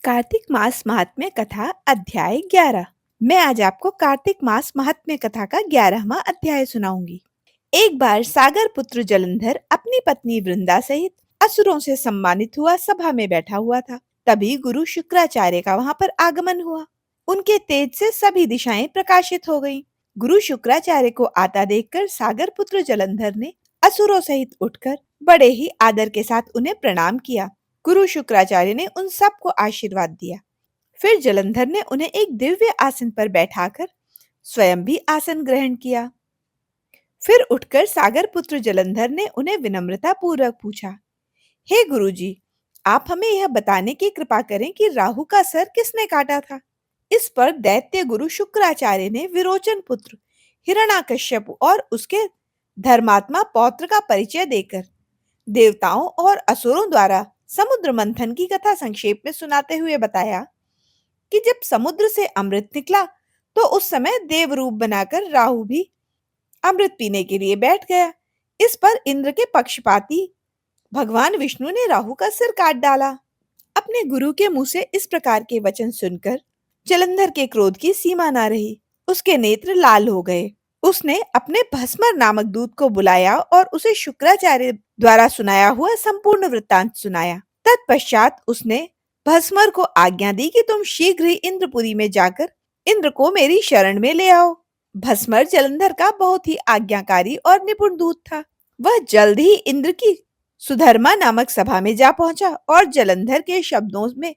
कार्तिक मास महात्म्य कथा अध्याय 11। मैं आज आपको कार्तिक मास महात्म्य कथा का 11वां अध्याय सुनाऊंगी। एक बार सागर पुत्र जलंधर अपनी पत्नी वृंदा सहित असुरों से सम्मानित हुआ सभा में बैठा हुआ था। तभी गुरु शुक्राचार्य का वहां पर आगमन हुआ। उनके तेज से सभी दिशाएं प्रकाशित हो गईं। गुरु शुक्राचार्य को आता देखकर सागर पुत्र जलंधर ने असुरों सहित उठकर बड़े ही आदर के साथ उन्हें प्रणाम किया। गुरु शुक्राचार्य ने उन सबको आशीर्वाद दिया। फिर जलंधर ने उन्हें एक दिव्य आसन पर बैठाकर स्वयं भी आसन ग्रहण किया। फिर उठकर सागर पुत्र जलंधर ने उन्हें विनम्रता पूर्वक पूछा, हे गुरुजी, आप हमें यह बताने की कृपा करें कि राहु का सर किसने काटा था। इस पर दैत्य गुरु शुक्राचार्य ने विरोचन पुत्र हिरण्याकश्यप और उसके धर्मात्मा पौत्र का परिचय देकर देवताओं और असुरों द्वारा समुद्र मंथन की कथा संक्षेप में सुनाते हुए बताया कि जब समुद्र से अमृत निकला तो उस समय देव रूप बनाकर राहु भी अमृत पीने के लिए बैठ गया। इस पर इंद्र के पक्षपाती भगवान विष्णु ने राहु का सिर काट डाला। अपने गुरु के मुंह से इस प्रकार के वचन सुनकर जलंधर के क्रोध की सीमा न रही। उसके नेत्र लाल हो गए। उसने अपने भस्मर नामक दूत को बुलाया और उसे शुक्राचार्य द्वारा सुनाया हुआ संपूर्ण वृत्तांत सुनाया। तत्पश्चात उसने भस्मर को आज्ञा दी कि तुम शीघ्र ही इंद्रपुरी में जाकर इंद्र को मेरी शरण में ले आओ। भस्मर जलंधर का बहुत ही आज्ञाकारी और निपुण दूत था। वह जल्द ही इंद्र की सुधर्मा नामक सभा में जा पहुंचा और जलंधर के शब्दों में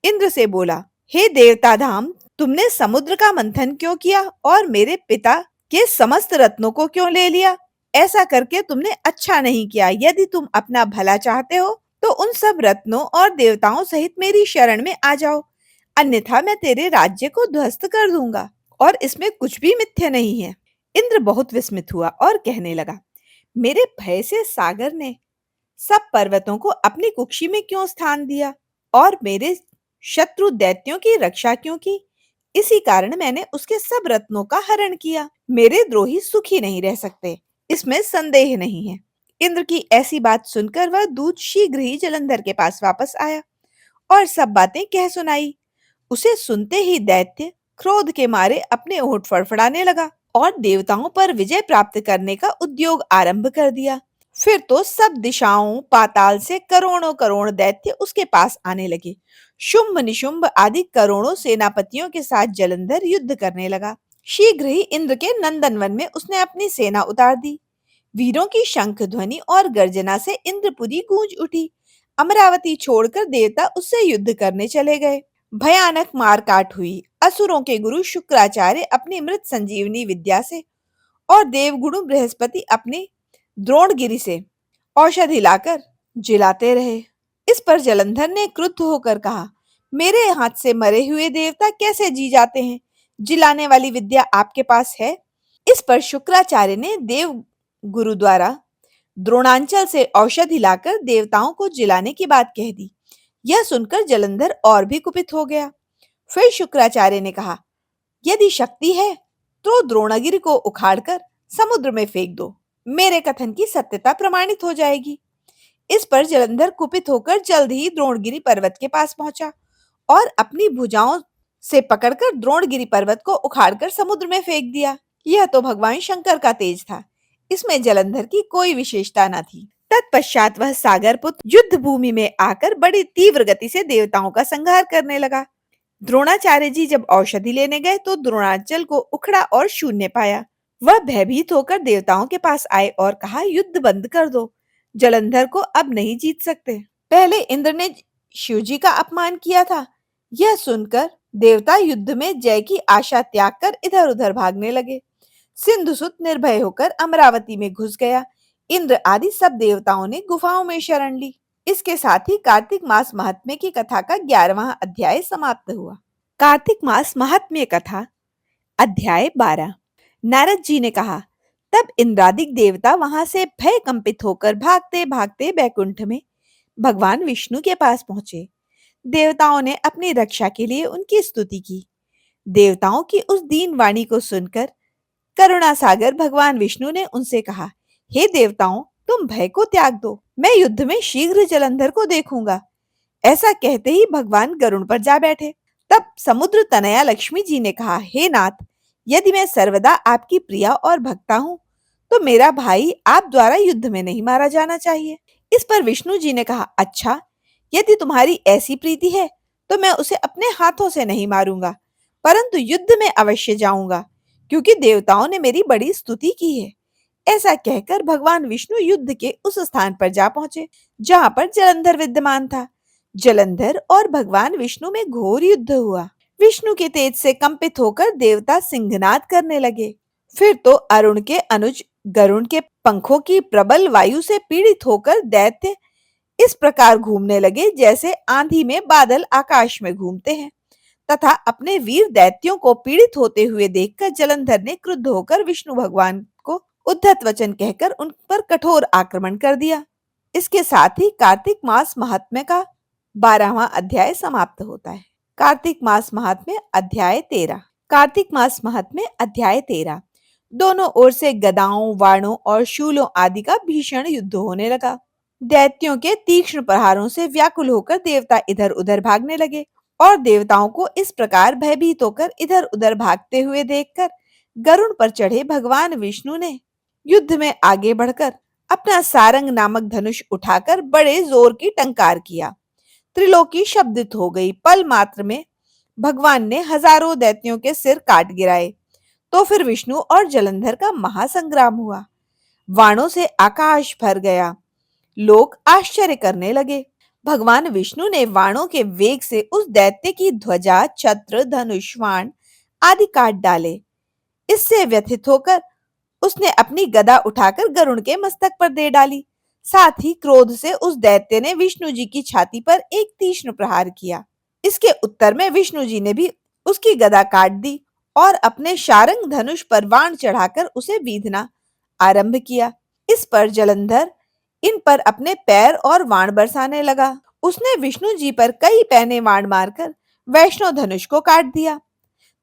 इंद्र से बोला, हे देवता धाम, तुमने समुद्र का मंथन क्यों किया और मेरे पिता के समस्त रत्नों को क्यों ले लिया? ऐसा करके तुमने अच्छा नहीं किया। यदि तुम अपना भला चाहते हो तो उन सब रत्नों और देवताओं सहित मेरी शरण में आ जाओ, अन्यथा मैं तेरे राज्य को ध्वस्त कर दूंगा और इसमें कुछ भी मिथ्या नहीं है। इंद्र बहुत विस्मित हुआ और कहने लगा, मेरे भय से सागर ने सब पर्वतों को अपनी कुक्षी में क्यों स्थान दिया और मेरे शत्रु दैत्यों की रक्षा क्यों की? इसी कारण मैंने उसके सब रत्नों का हरण किया। मेरे द्रोही सुखी नहीं रह सकते, इसमें संदेह नहीं है। इंद्र की ऐसी बात सुनकर वह दूत शीघ्र ही जलंधर के पास वापस आया और सब बातें कह सुनाई। उसे सुनते ही दैत्य क्रोध के मारे अपने होंठ फड़फड़ाने लगा और देवताओं पर विजय प्राप्त करने का उद्योग आरंभ कर दिया। फिर तो सब दिशाओं पाताल से करोड़ों करोड़ दैत्य उसके पास आने लगे। शुंभ निशुंभ आदि करोड़ों सेनापतियों के साथ जलंधर युद्ध करने लगा। शीघ्र ही इंद्र के नंदनवन में उसने अपनी सेना उतार दी। वीरों की शंख ध्वनि और गर्जना से इंद्रपुरी गूंज उठी। अमरावती छोड़कर देवता उससे युद्ध करने चले गए। भयानक मारकाट हुई। असुरों के गुरु शुक्राचार्य अपनी मृत संजीवनी विद्या से और देवगुरु बृहस्पति अपने द्रोणगिरि से औषधि लाकर जिलाते रहे। इस पर जलंधर ने क्रुद्ध होकर कहा, मेरे हाथ से मरे हुए देवता कैसे जी जाते हैं? जिलाने वाली विद्या आपके पास है? इस पर शुक्राचार्य ने देव गुरु द्वारा द्रोणांचल से औषधि लाकर देवताओं को जिलाने की बात कह दी। यह सुनकर जलंधर और भी कुपित हो गया। फिर शुक्राचार्य ने कहा, यदि शक्ति है तो द्रोणगिरि को उखाड़कर समुद्र में फेंक दो, मेरे कथन की सत्यता प्रमाणित हो जाएगी। इस पर जलंधर कुपित होकर जल्द ही द्रोणगिरि पर्वत के पास पहुंचा और अपनी भुजाओं से पकड़कर द्रोणगिरि पर्वत को उखाड़कर समुद्र में फेंक दिया। यह तो भगवान शंकर का तेज था, इसमें जलंधर की कोई विशेषता न थी। तत्पश्चात वह सागर पुत्र युद्ध भूमि में आकर बड़ी तीव्र गति से देवताओं का संहार करने लगा। द्रोणाचार्य जी जब औषधि लेने गए तो द्रोणाचल को उखड़ा और शून्य पाया। वह भयभीत होकर देवताओं के पास आए और कहा, युद्ध बंद कर दो, जलंधर को अब नहीं जीत सकते। पहले इंद्र ने शिव जी का अपमान किया था। यह सुनकर देवता युद्ध में जय की आशा त्याग कर इधर उधर भागने लगे। सिंधुसुत निर्भय होकर अमरावती में घुस गया। इंद्र आदि सब देवताओं ने गुफाओं में शरण ली। इसके साथ ही कार्तिक मास महात्म्य की कथा का 11वां अध्याय समाप्त हुआ। कार्तिक मास महात्म्य कथा अध्याय 12। नारद जी ने कहा, तब इंद्रादिक देवता वहां से भय कंपित होकर भागते भागते बैकुंठ में भगवान विष्णु के पास पहुंचे। देवताओं ने अपनी रक्षा के लिए उनकी स्तुति की। देवताओं की उस दीन वाणी को सुनकर करुणा सागर भगवान विष्णु ने उनसे कहा, हे देवताओं, तुम भय को त्याग दो, मैं युद्ध में शीघ्र जलंधर को देखूंगा। ऐसा कहते ही भगवान गरुड़ पर जा बैठे। तब समुद्र तनया लक्ष्मी जी ने कहा, हे नाथ, यदि मैं सर्वदा आपकी प्रिया और भक्ता हूँ, तो मेरा भाई आप द्वारा युद्ध में नहीं मारा जाना चाहिए। इस पर विष्णु जी ने कहा, अच्छा, यदि तुम्हारी ऐसी प्रीति है, तो मैं उसे अपने हाथों से नहीं मारूंगा, परंतु युद्ध में अवश्य जाऊंगा, क्योंकि देवताओं ने मेरी बड़ी स्तुति की है। ऐसा कहकर भगवान विष्णु युद्ध के उस स्थान पर जा पहुंचे, जहां पर जलंधर विद्यमान था। जलंधर और भगवान विष्णु में घोर युद्ध हुआ। विष्णु के तेज से कंपित होकर देवता सिंहनाद करने लगे। फिर तो अरुण के अनुज गरुड़ के पंखों की प्रबल वायु से पीड़ित होकर दैत्य इस प्रकार घूमने लगे जैसे आंधी में बादल आकाश में घूमते हैं। तथा अपने वीर दैत्यों को पीड़ित होते हुए देखकर जलंधर ने क्रुद्ध होकर विष्णु भगवान को उद्धत वचन कहकर उन पर कठोर आक्रमण कर दिया। इसके साथ ही कार्तिक मास महात्म्य का 12वां अध्याय समाप्त होता है। कार्तिक मास महात्म्य अध्याय 13। कार्तिक मास महात्म्य अध्याय 13। दोनों ओर से गदाओं, वाणों और शूलों आदि का भीषण युद्ध होने लगा। दैत्यों के तीक्ष्ण प्रहारों से व्याकुल होकर देवता इधर उधर भागने लगे और देवताओं को इस प्रकार भयभीत होकर इधर उधर भागते हुए देखकर गरुड़ पर चढ़े भगवान विष्णु ने युद्ध में आगे बढ़कर अपना सारंग नामक धनुष उठाकर बड़े जोर की टंकार किया। त्रिलोकी शब्दित हो गई। पल मात्र में भगवान ने हजारों दैत्यों के सिर काट गिराए। तो फिर विष्णु और जलंधर का महासंग्राम हुआ। वाणों से आकाश भर गया। लोग आश्चर्य करने लगे। भगवान विष्णु ने वाणों के वेग से उस दैत्य की ध्वजा, छत्र, धनुष, बाण आदि काट डाले। इससे व्यथित होकर उसने अपनी गदा उठाकर गरुड़ के मस्तक पर दे डाली। साथ ही क्रोध से उस दैत्य ने विष्णु जी की छाती पर एक तीक्ष्ण प्रहार किया। इसके उत्तर में विष्णु जी ने भी उसकी गदा काट दी और अपने शारंग धनुष पर बाण चढ़ाकर उसे बीधना आरंभ किया। इस पर जलंधर इन पर अपने पैर और बाण बरसाने लगा। उसने विष्णु जी पर कई पैने बाण मारकर वैष्णव धनुष को काट दिया।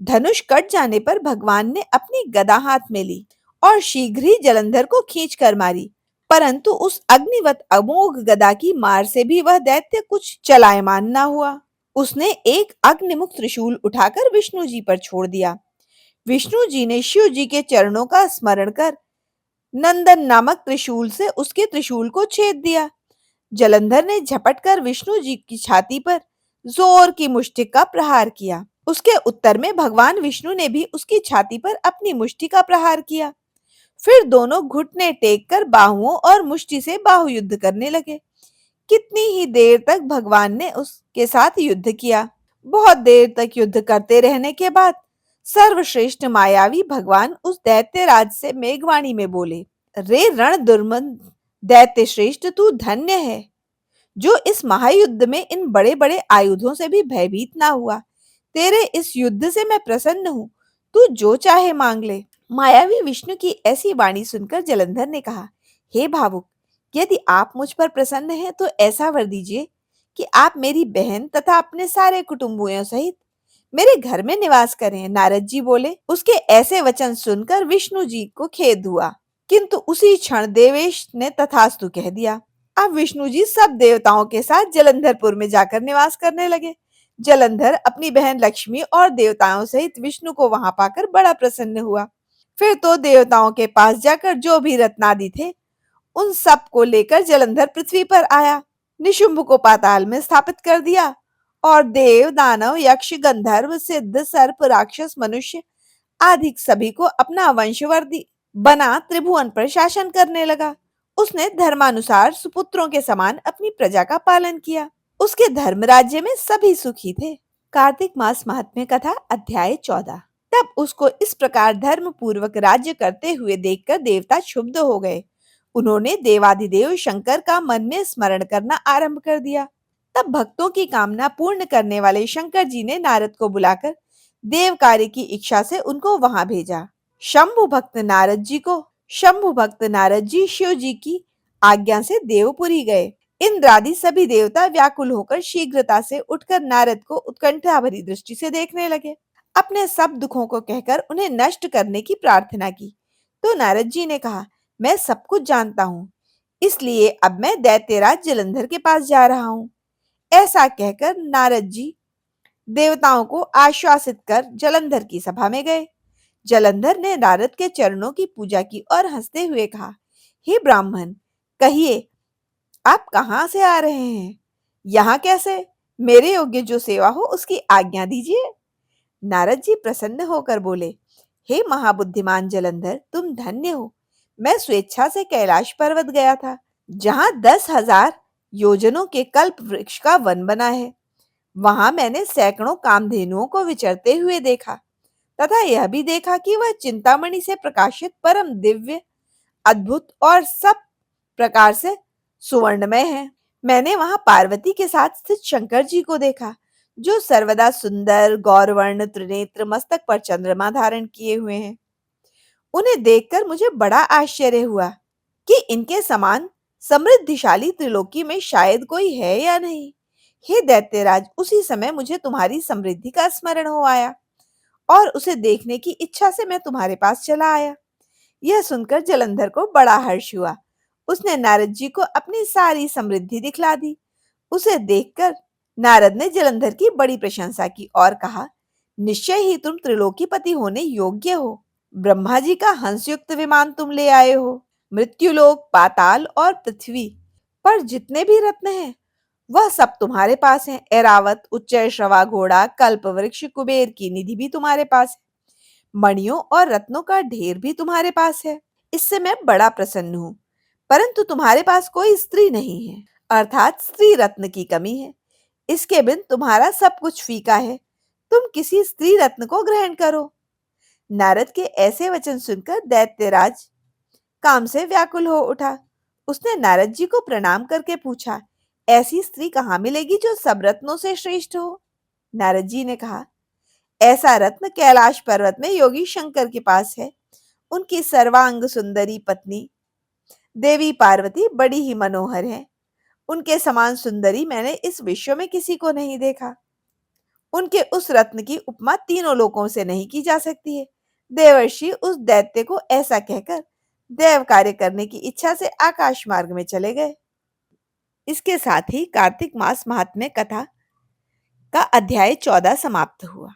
धनुष कट जाने पर भगवान ने अपनी गदा हाथ में ली और शीघ्र ही जलंधर को खींच कर मारी, परंतु उस अग्निवत अमोघ गदा की मार से भी वह दैत्य कुछ चलायमान न हुआ। उसने एक अग्निमुख त्रिशूल उठाकर विष्णु जी पर छोड़ दिया। विष्णु जी ने शिव जी के चरणों का स्मरण कर नंदन नामक त्रिशूल से उसके त्रिशूल को छेद दिया। जलंधर ने झपट कर विष्णु जी की छाती पर जोर की मुष्टि का प्रहार किया। उसके उत्तर में भगवान विष्णु ने भी उसकी छाती पर अपनी मुष्टि का प्रहार किया। फिर दोनों घुटने टेक कर बाहुओं और मुष्टि से बाहु युद्ध करने लगे। कितनी ही देर तक भगवान ने उसके साथ युद्ध किया। बहुत देर तक युद्ध करते रहने के बाद सर्वश्रेष्ठ मायावी भगवान उस दैत्य राज से मेघवाणी में बोले, रे रण दुर्मद दैत्य श्रेष्ठ, तू धन्य है जो इस महायुद्ध में इन बड़े बड़े आयुधों से भी भयभीत ना हुआ। तेरे इस युद्ध से मैं प्रसन्न हूँ। तू जो चाहे मांग ले। मायावी विष्णु की ऐसी वाणी सुनकर जलंधर ने कहा, हे भावुक, यदि आप मुझ पर प्रसन्न हैं तो ऐसा वर दीजिए कि आप मेरी बहन तथा अपने सारे कुटुंबियों सहित मेरे घर में निवास करें। नारद जी बोले। उसके ऐसे वचन सुनकर विष्णु जी को खेद हुआ, किंतु उसी क्षण देवेश ने तथास्तु कह दिया। अब विष्णु जी सब देवताओं के साथ जलंधरपुर में जाकर निवास करने लगे। जलंधर अपनी बहन लक्ष्मी और देवताओं सहित विष्णु को वहां पाकर बड़ा प्रसन्न हुआ। फिर तो देवताओं के पास जाकर जो भी रत्नादि थे उन सब को लेकर जलंधर पृथ्वी पर आया। निशुंभ को पाताल में स्थापित कर दिया और देव, दानव, यक्ष, गंधर्व, सिद्ध, सर्प, राक्षस, मनुष्य आदि सभी को अपना वंशवर्धी बना त्रिभुवन पर शासन करने लगा। उसने धर्मानुसार सुपुत्रों के समान अपनी प्रजा का पालन किया। उसके धर्म राज्य में सभी सुखी थे। कार्तिक मास महात्म्य कथा अध्याय 14। तब उसको इस प्रकार धर्म पूर्वक राज्य करते हुए देखकर देवता क्षुब्ध हो गए। उन्होंने देवाधिदेव शंकर का मन में स्मरण करना आरंभ कर दिया। तब भक्तों की कामना पूर्ण करने वाले शंकर जी ने नारद को बुलाकर देव कार्य की इच्छा से उनको वहां भेजा। शंभु भक्त नारद जी शिव जी की आज्ञा से देवपुरी गए। इंद्रादि सभी देवता व्याकुल होकर शीघ्रता से उठकर नारद को उत्कंठा भरी दृष्टि से देखने लगे। अपने सब दुखों को कहकर उन्हें नष्ट करने की प्रार्थना की। तो नारद जी ने कहा, मैं सब कुछ जानता हूँ, इसलिए अब मैं दैत्यराज जलंधर के पास जा रहा हूँ। ऐसा कहकर नारद जी देवताओं को आश्वासित कर जलंधर की सभा में गए। जलंधर ने नारद के चरणों की पूजा की और हंसते हुए कहा, हे ब्राह्मण, कहिए आप कहाँ से आ रहे हैं? यहाँ कैसे? मेरे योग्य जो सेवा हो उसकी आज्ञा दीजिए। नारद जी प्रसन्न होकर बोले, हे महाबुद्धिमान जलंधर, तुम धन्य हो। मैं स्वेच्छा से कैलाश पर्वत गया था, जहां 10,000 योजनों के कल्प वृक्ष का वन बना है। वहां मैंने सैकड़ों कामधेनुओं को विचरते हुए देखा तथा यह भी देखा कि वह चिंतामणि से प्रकाशित परम दिव्य, अद्भुत और सब प्रकार से सुवर्णमय है। मैंने वहां पार्वती के साथ स्थित शंकर जी को देखा, जो सर्वदा सुंदर, गौरवर्ण, त्रिनेत्र, मस्तक पर चंद्रमा धारण किए हुए हैं। उन्हें देखकर मुझे बड़ा आश्चर्य हुआ कि इनके समान समृद्धिशाली त्रिलोकी में शायद कोई है या नहीं। हे दैत्यराज, उसी समय मुझे तुम्हारी समृद्धि का स्मरण हो आया और उसे देखने की इच्छा से मैं तुम्हारे पास चला आया। यह सुनकर जलंधर को बड़ा हर्ष हुआ। उसने नारद जी को अपनी सारी समृद्धि दिखला दी। उसे देखकर नारद ने जलंधर की बड़ी प्रशंसा की और कहा, निश्चय ही तुम त्रिलोकीपति होने योग्य हो। ब्रह्मा जी का हंसयुक्त विमान तुम ले आए हो। मृत्युलोक, पाताल और पृथ्वी पर जितने भी रत्न हैं, वह सब तुम्हारे पास हैं। ऐरावत, उच्चय श्रवा घोड़ा, कल्प वृक्ष, कुबेर की निधि भी तुम्हारे पास है। मणियों और रत्नों का ढेर भी तुम्हारे पास है। इससे मैं बड़ा प्रसन्न हूँ। परंतु तुम्हारे पास कोई स्त्री नहीं है, अर्थात स्त्री रत्न की कमी है। इसके बिन तुम्हारा सब कुछ फीका है। तुम किसी स्त्री रत्न को ग्रहण करो। नारद के ऐसे वचन सुनकर दैत्यराज काम से व्याकुल हो उठा। उसने नारद जी को प्रणाम करके पूछा, ऐसी स्त्री कहाँ मिलेगी जो सब रत्नों से श्रेष्ठ हो? नारद जी ने कहा, ऐसा रत्न कैलाश पर्वत में योगी शंकर के पास है। उनकी सर्वांग सुंदरी पत्नी देवी पार्वती बड़ी ही मनोहर है। उनके समान सुंदरी मैंने इस विश्व में किसी को नहीं देखा। उनके उस रत्न की उपमा तीनों लोकों से नहीं की जा सकती है। देवर्षि उस दैत्य को ऐसा कहकर देव कार्य करने की इच्छा से आकाश मार्ग में चले गए। इसके साथ ही कार्तिक मास महात्म्य कथा का अध्याय 14 समाप्त हुआ।